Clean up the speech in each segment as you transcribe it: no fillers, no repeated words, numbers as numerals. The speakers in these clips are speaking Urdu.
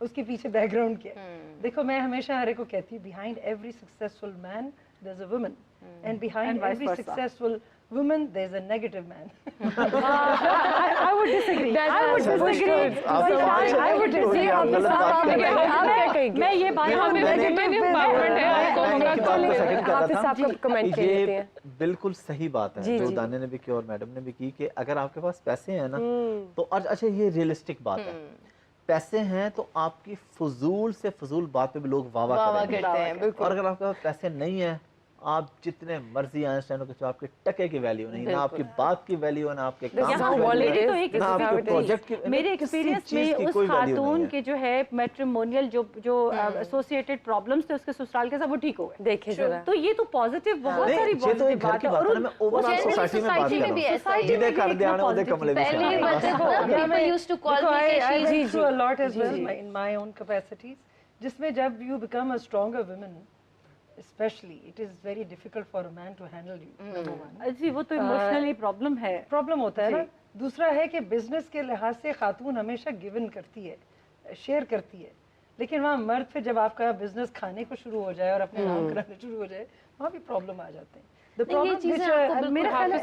اس کے پیچھے بیک گراؤنڈ کیا ہے. دیکھو میں ہمیشہ ہر ایک کو کہتی ہوں behind every successful man there's a woman and behind every successful woman there's a negative man. I would disagree. میں یہ بات یہ بالکل صحیح بات ہے جو دانے نے بھی کی اور میڈم نے بھی کی کہ اگر آپ کے پاس پیسے ہیں نا تو اچھا یہ ریئلسٹک بات ہے, پیسے ہیں تو آپ کی فضول سے فضول بات پہ بھی لوگ واہ واہ کرتے ہیں, اور اگر آپ کے پاس پیسے نہیں ہیں آپ جتنے مرضی آئنسٹائن کو آپ کے ٹکے کی ویلیو نہیں, نہ آپ کی بات کی ویلیو ہے, نہ آپ کے کام کی ویلیو ہے, نہ آپ کے پروجیکٹ کی. میرے ایکسپیرینس میں اس خاتون کے جو ہے میٹریمونیل جو ایسوسیٹڈ پرابلمز تھے اس کے سسرال کے ساتھ وہ ٹھیک ہو گئے. دیکھیں ذرا تو یہ تو پازیٹیو بہت ساری پازیٹیو بات ہے. اور میں اوور آل سوسائٹی میں بات کر رہا ہوں جنہیں کر دیا انہوں نے کملے بھی جس میں جب you become a stronger woman especially it is very difficult for a man to handle you. number one جی وہ تو ایموشنلی پرابلم ہے, پرابلم ہوتا ہے نا. دوسرا ہے کہ بزنس کے لحاظ سے خاتون ہمیشہ گیون کرتی ہے, شیئر کرتی ہے, لیکن وہاں مرد پھر جب آپ کا بزنس کھانے کو شروع ہو جائے اور اپنے نام کرانے شروع ہو جائے وہاں بھی پرابلم آ جاتے ہیں. میرا خیال ہے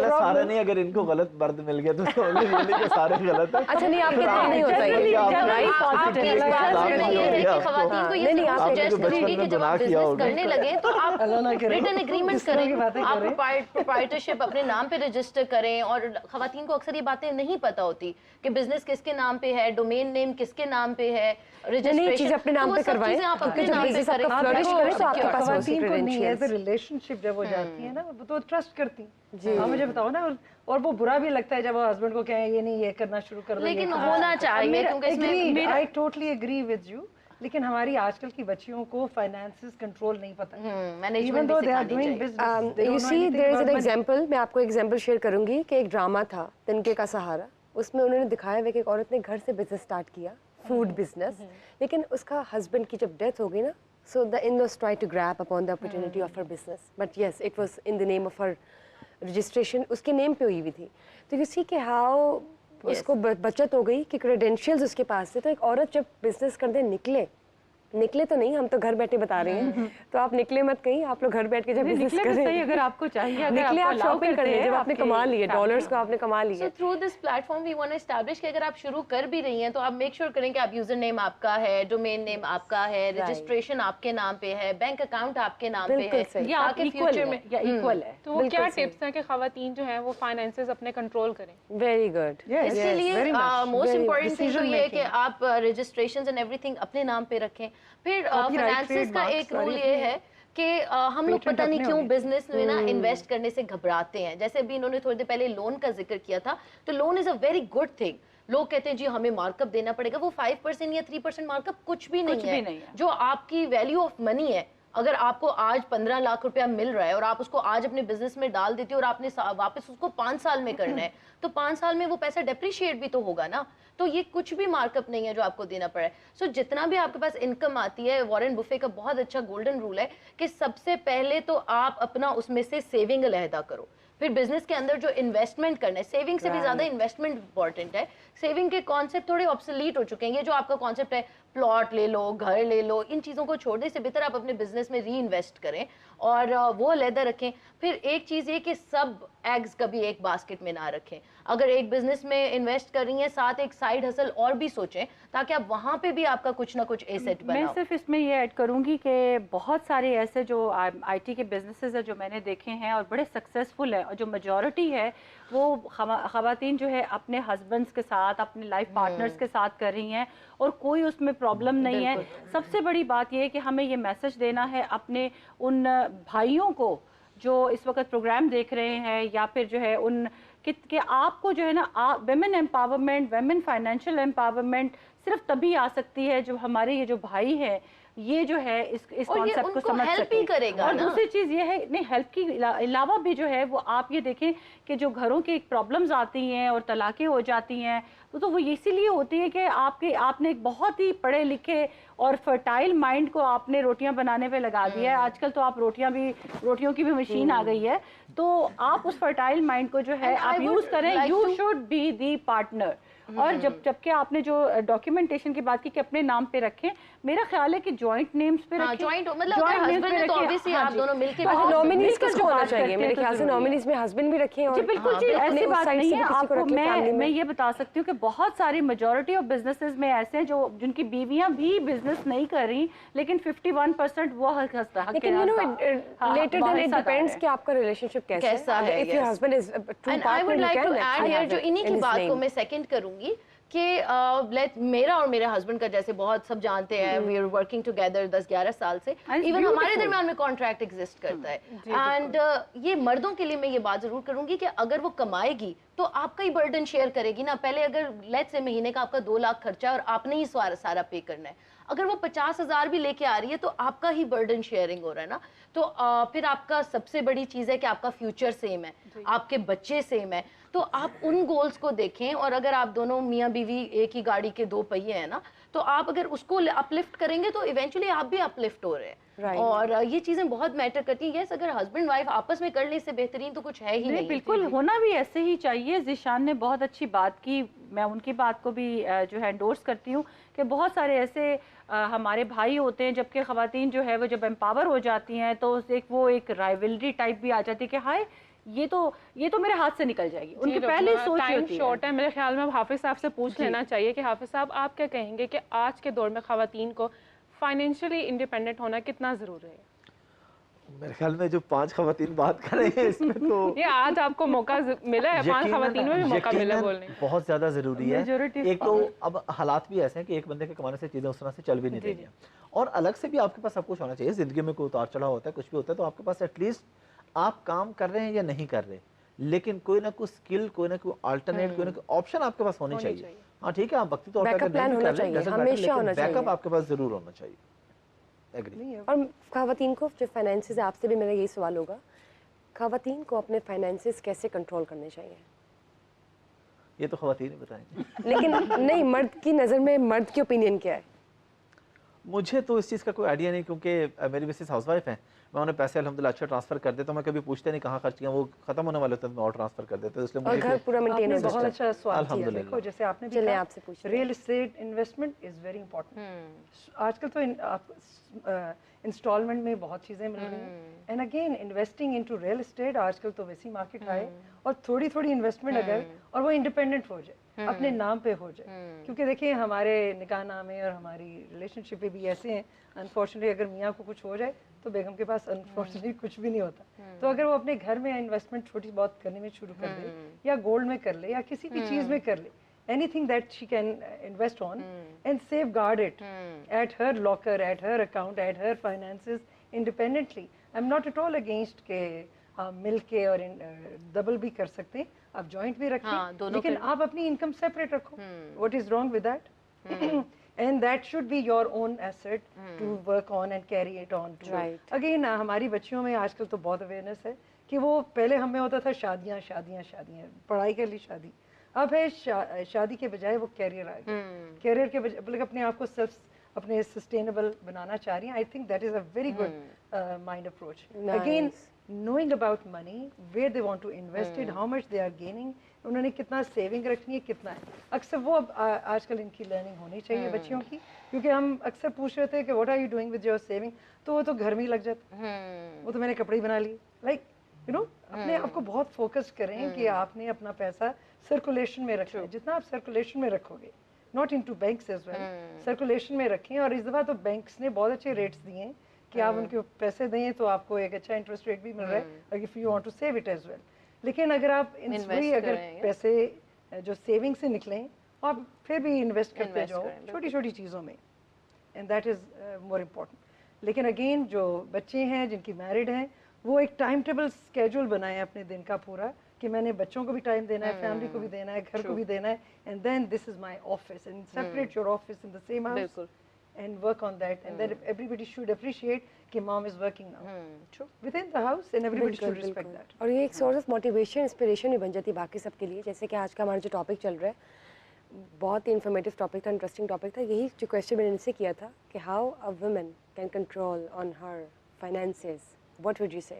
سارے نہیں, اگر ان کو غلط مرد مل گیا تو سارے غلط ہیں. اچھا نہیں آپ کے دل نہیں ہوتا کرنے لگے تو آپ ریٹن ایگریمنٹ کریں, آپ پروپرائٹرشپ اپنے نام پہ رجسٹر کریں. اور خواتین کو اکثر یہ باتیں نہیں پتہ ہوتی کہ بزنس کس کے نام پہ ہے, ڈومین نیم کس کے نام پہ ہے, رجسٹریشن اپنے نام پہ کروائیں. آپ اپنے نام پہ کریں. ایز اے ریلیشن شپ جب ہو جاتی ہے نا تو ٹرسٹ کرتی ہیں. ہاں مجھے بتاؤ نا, اور وہ برا بھی لگتا ہے جب وہ ہسبینڈ کو کہیں یہ نہیں یہ کرنا شروع کر دو, لیکن ہونا چاہیے کیونکہ اس میں I totally agree with you. لیکن ہماری آج کل کی بچیوں کو فائنانسز کنٹرول نہیں پتا, even though they are doing business. You see there is an example, میں آپ کو ایگزامپل شیئر کروں گی کہ ایک ڈرامہ تھا تنکے کا سہارا, اس میں انہوں نے دکھایا ہوا کہ ایک عورت نے گھر سے بزنس اسٹارٹ کیا, فوڈ بزنس, لیکن اس کا ہسبینڈ کی جب ڈیتھ ہو گئی نا, so the in-laws tried to grab upon the opportunity of her business, but yes it was in the name of her registration, اس کے نیم پہ ہوئی ہوئی تھی. تو you see کہ how اس کو بچت ہو گئی کہ کریڈینشیلز اس کے پاس تھے. تو ایک عورت جب بزنس کرتے نکلے تو نہیں, ہم تو گھر بیٹھے بتا رہے ہیں, تو آپ نکلے مت کہیں, آپ لوگ گھر بیٹھ کے جب بزنس کریں اگر آپ کو چاہیے نکلے, آپ شاپنگ کریں جب آپ نے کما لیے ڈالرز کو, آپ نے کما لیے. So through this platform we want to establish کہ اگر آپ شروع کر بھی رہی ہیں تو آپ میک شیور کریں کہ آپ یوزر نیم آپ کا ہے, ڈومین نیم آپ کا ہے, رجسٹریشن آپ کے نام پہ ہے, بینک اکاؤنٹ آپ کے نام پہ ہے, تاکہ فیوچر میں ایکول ہے. تو وہ کیا ٹپس ہیں کہ خواتین جو ہیں وہ فائنانسز اپنے کنٹرول کریں؟ Very good. اس کے لیے موسٹ امپورٹنٹ تھنگ تو یہ ہے کہ آپ رجسٹریشنز اینڈ ایوری تھنگ اپنے نام پہ رکھیں. پھر فائنانسز کا ایک رول یہ ہے کہ ہم لوگ پتہ نہیں کیوں بزنس میں نا انویسٹ کرنے سے گھبراتے ہیں. جیسے ابھی انہوں نے تھوڑی دیر پہلے لون کا ذکر کیا تھا, تو loan is a very good thing. لوگ کہتے ہیں جی ہمیں مارک اپ دینا پڑے گا, وہ 5% یا 3% مارک اپ کچھ بھی نہیں ہے. جو آپ کی ویلیو آف منی ہے, اگر آپ کو آج 15 لاکھ روپیہ مل رہا ہے اور آپ اس کو آج اپنے بزنس میں ڈال دیتے ہو اور آپ نے واپس اس کو 5 سال میں کرنا ہے, تو 5 سال میں وہ پیسہ ڈیپریشیٹ بھی تو ہوگا نا. تو یہ کچھ بھی مارک اپ نہیں ہے جو آپ کو دینا پڑے. سو جتنا بھی آپ کے پاس انکم آتی ہے, وارن بفے کا بہت اچھا گولڈن رول ہے کہ سب سے پہلے تو آپ اپنا اس میں سے سیونگ علیحدہ کرو. پھر بزنس کے اندر جو انویسٹمنٹ کرنا ہے, سیونگ سے بھی زیادہ انویسٹمنٹ امپورٹنٹ ہے. سیونگ کے کانسیپٹ تھوڑے آبسلیٹ ہو چکے ہیں. یہ جو آپ کا کانسیپٹ ہے پلاٹ لے لو, گھر لے لو, ان چیزوں کو چھوڑنے سے بہتر آپ اپنے بزنس میں ری انویسٹ کریں اور وہ علیحدہ رکھیں. پھر ایک چیز یہ کہ سب ایگز کبھی ایک باسکٹ میں نہ رکھیں. اگر ایک بزنس میں انویسٹ کر رہی ہیں, ساتھ ایک سائیڈ ہسل اور بھی سوچیں تاکہ آپ وہاں پہ بھی آپ کا کچھ نہ کچھ ایسٹ بناؤ. میں صرف اس میں یہ ایڈ کروں گی کہ بہت سارے ایسے جو آئی ٹی کے بزنسز ہیں جو میں نے دیکھے ہیں اور بڑے سکسیزفل ہیں, اور جو میجورٹی ہے وہ خواتین جو ہے اپنے ہسبینڈس کے ساتھ, اپنے لائف پارٹنرز کے ساتھ کر رہی ہیں اور کوئی اس میں پرابلم نہیں ہے. سب سے بڑی بات یہ ہے کہ ہمیں یہ میسج دینا ہے اپنے ان بھائیوں کو جو اس وقت پروگرام دیکھ رہے ہیں, یا پھر جو ہے ان کہ آپ کو جو ہے نا women empowerment, women financial empowerment صرف تبھی آ سکتی ہے جب ہمارے یہ جو بھائی ہیں یہ جو ہے اس کانسیپٹ کو سمجھ سکیں. اور دوسری چیز یہ ہے, نہیں ہیلپ کی علاوہ بھی جو ہے وہ آپ یہ دیکھیں کہ جو گھروں کی پرابلمز آتی ہیں اور طلاقیں ہو جاتی ہیں, تو وہ اسی لیے ہوتی ہے کہ آپ نے ایک بہت ہی پڑھے لکھے اور فرٹائل مائنڈ کو آپ نے روٹیاں بنانے پہ لگا دیا ہے. آج کل تو آپ روٹیوں کی بھی مشین آ گئی ہے, تو آپ اس فرٹائل مائنڈ کو جو ہے آپ یوز کریں. You should be the partner اور جبکہ آپ نے جو ڈاکیومنٹیشن کی بات کی کہ اپنے نام پہ رکھیں, میرا خیال ہے کہ جوائنٹ نیمز پہ رکھیں. جوائنٹ مطلب ہسبینڈ ہے تو obviously آپ دونوں مل کے نامینیز کس کو ہونا چاہیے؟ میرے خیال سے نامینیز میں ہسبینڈ بھی رکھیں. جی بالکل جی, ایسی بات نہیں ہے. آپ کو میں یہ بتا سکتی ہوں کہ بہت ساری میجورٹی آف بزنسز میں ایسے ہیں جو جن کی بیویاں بھی بزنس نہیں کر رہی لیکن 51% وہ حق ہے. لیکن you know later then it depends کہ آپ کا ریلیشن شپ کیسا ہے. If your husband is true and I would like to add here, جو انہی کی بات کو میں سیکنڈ کروں گی کہ میرا اور میرے ہسبینڈ کا جیسے بہت سب جانتے ہیں وی آر ورکنگ ٹوگیدر 10-11 سال سے, ایون ہمارے درمیان میں کانٹریکٹ ایگزسٹ کرتا ہے. اینڈ یہ مردوں کے لیے میں یہ بات ضرور کروں گی کہ اگر وہ کمائے گی تو آپ کا ہی برڈن شیئر کرے گی نا. پہلے اگر لیٹس سے مہینے کا آپ کا 2 لاکھ خرچہ ہے اور آپ نے ہی سارا پے کرنا ہے, اگر وہ 50,000 بھی لے کے آ رہی ہے تو آپ کا ہی برڈن شیئرنگ ہو رہا ہے نا. تو پھر آپ کا سب سے بڑی چیز ہے کہ آپ کا فیوچر سیم ہے, آپ کے بچے سیم ہے. تو آپ ان گولز کو دیکھیں, اور اگر آپ دونوں میاں بیوی ایک ہی گاڑی کے 2 پہیے ہیں نا, تو آپ اگر اس کو اپلفٹ کریں گے تو ایونچولی آپ بھی اپلفٹ ہو رہے ہیں. اور یہ چیزیں بہت میٹر کرتی ہیں. یس, اگر ہسبینڈ وائف آپس میں کر لیں اس سے بہترین تو کچھ ہے ہی نہیں. بالکل ہونا بھی ایسے ہی چاہیے. ذیشان نے بہت اچھی بات کی, میں ان کی بات کو بھی جو ہے انڈورس کرتی ہوں کہ بہت سارے ایسے ہمارے بھائی ہوتے ہیں جبکہ خواتین جو ہے وہ جب امپاور ہو جاتی ہیں تو وہ ایک رائیولری ٹائپ بھی آ جاتی ہے کہ ہائے یہ تو میرے ہاتھ سے نکل جائے گی. ان کی پہلے سوچ ہوتی ہے. ٹائم شارٹ ہے, میرے خیال میں اب حافظ صاحب سے پوچھ لینا چاہیے کہ حافظ صاحب آپ کیا کہیں گے کہ آج کے دور میں خواتین کو فائنینشلی انڈیپینڈنٹ ہونا کتنا ضروری ہے؟ میرے خیال میں جو 5 خواتین بات کر رہے ہیں اس میں تو یہ آج آپ کو موقع ملا ہے, 5 خواتین میں بھی موقع ملا بولنے. بہت زیادہ ضروری ہے. ایک تو اب حالات بھی ایسے ہیں کہ ایک بندے کے کمانے سے چیزیں اس طرح سے چل بھی نہیں رہی ہیں, اور الگ سے بھی آپ کے پاس سب کچھ ہونا چاہیے. زندگی میں کوئی اتار چڑھاؤ ہوتا ہے, کچھ بھی ہوتا ہے, تو آپ کے پاس ایٹ لیسٹ آپ کام کر رہے ہیں یا نہیں کر رہے, لیکن کوئی نہ کوئی اسکل, کوئی نہ کوئی آلٹرنیٹ, کوئی نہ کوئی آپشن آپ کے پاس ہونی چاہیے. ہاں ٹھیک ہے, آپ وقتی طور پر بیک اپ آپ کے پاس ضرور ہونا چاہیے. اور خواتین کو جو فائنینسز, آپ سے بھی میرا یہی سوال ہوگا, خواتین کو اپنے فائنینسز کیسے کنٹرول کرنے چاہیے؟ یہ تو خواتین ہی بتائیں گے. لیکن نہیں, مرد کی نظر میں مرد کی اوپینین کیا ہے؟ مجھے تو اس چیز کا کوئی آئیڈیا نہیں, کیونکہ میری مسز ہاؤس وائف ہیں. میں انہیں پیسے الحمدللہ اچھا ٹرانسفر کر دیتا ہوں. میں کبھی پوچھتے نہیں کہاں خرچ کیا, وہ ختم ہونے والے ہوتے ہیں میں اور ٹرانسفر کر دیتا ہوں. اس لیے مجھے گھر پورا مینٹین ہے. بہت اچھا سوال کیا. دیکھو جیسے آپ نے بھی آپ سے پوچھا, real estate investment is very important. آج کل تو انسٹالمنٹ میں بہت چیزیں مل رہی ہیں. And again investing into real estate, آج کل تو ویسی مارکیٹ ہے, اور تھوڑی انویسٹمنٹ اگر, اور وہ انڈیپینڈنٹ ہو جائے, اپنے نام پہ ہو جائے. کیونکہ دیکھیں ہمارے نکاح نامے اور ہماری ریلیشن شپ بھی ایسے ہیں, انفارچونیٹلی اگر میاں کو کچھ ہو جائے تو بیگم کے پاس انفارچونیٹلی کچھ بھی نہیں ہوتا. تو اگر وہ اپنے گھر میں انویسٹمنٹ چھوٹی بہت کرنے میں شروع کر دے, یا گولڈ میں کر لے, یا کسی بھی چیز میں کر لے, anything that she can invest on, and safeguard it at her locker, at her account, at her finances independently. I'm not at all against کہ مل کے اور ڈبل بھی کر سکتے ہیں, آپ جوائنٹ بھی رکھیں, لیکن آپ اپنی انکم سیپریٹ رکھو. What is wrong with that? And that should be your own asset to work on and carry it on to. Again, ہماری بچیوں میں آج کل تو بہت اویئرنیس ہے کہ وہ پہلے ہمیں ہوتا تھا شادیاں, پڑھائی کر لی شادی. اب ہے شادی کے بجائے وہ کیریئر آ گیا. کیریئر کے بجائے بلکہ اپنے آپ کو سیلف اپنے سسٹینیبل بنانا چاہ رہی ہیں. I think that is a very good mind approach. Again knowing about money, where they want to invest it, how much they are gaining, انہوں نے کتنا سیونگ رکھنی ہے, کتنا ہے. اکثر وہ آج کل ان کی لرننگ ہونی چاہیے بچیوں کی, کیونکہ ہم اکثر پوچھ رہے تھے کہ what are you doing with your saving, تو وہ تو گھر میں ہی لگ جاتا, وہ تو میں نے کپڑے ہی بنا لیے. لائک یو نو, اپنے آپ کو بہت فوکس کریں کہ آپ نے اپنا پیسہ سرکولیشن میں رکھنا ہے. جتنا آپ سرکولیشن میں رکھو گے, not into banks as well, circulation میں رکھیں. اور اس دفعہ تو بینکس نے بہت اچھے ریٹس دیے ہیں کہ آپ ان کے پیسے دیں تو آپ کو ایک اچھا انٹرسٹ ریٹ بھی مل رہا ہے, if you want to save it as well. لیکن اگر آپ اگر پیسے جو سیونگ سے نکلیں, آپ پھر بھی انویسٹ کرتے جاؤ چھوٹی چھوٹی چیزوں میں, and that is more important. لیکن اگین جو بچے ہیں جن کی میرڈ ہیں, وہ ایک ٹائم ٹیبل اسکیجول بنائیں اپنے دن کا پورا, کہ میں نے بچوں کو بھی ٹائم دینا ہے, فیملی کو بھی دینا ہے, گھر کو بھی دینا ہے, and then this is my office, and separate your office in the same house and work on that, and then everybody should appreciate کہ mom is working now within the house, and everybody should respect that. اور یہ ایک سورس آف موٹیویشن, انسپریشن بھی بن جاتی ہے باقی سب کے لیے. جیسے کہ آج کا ہمارا جو ٹاپک چل رہا ہے بہت ہی انفارمیٹیو ٹاپک تھا, انٹرسٹنگ ٹاپک تھا. یہی جو کویشچن میں نے ان سے کیا تھا کہ how a woman can control on Hare finances, what would you سے؟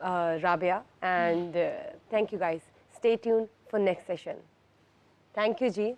Rabia, and thank you guys. Stay tuned for next session. Thank you, Ji.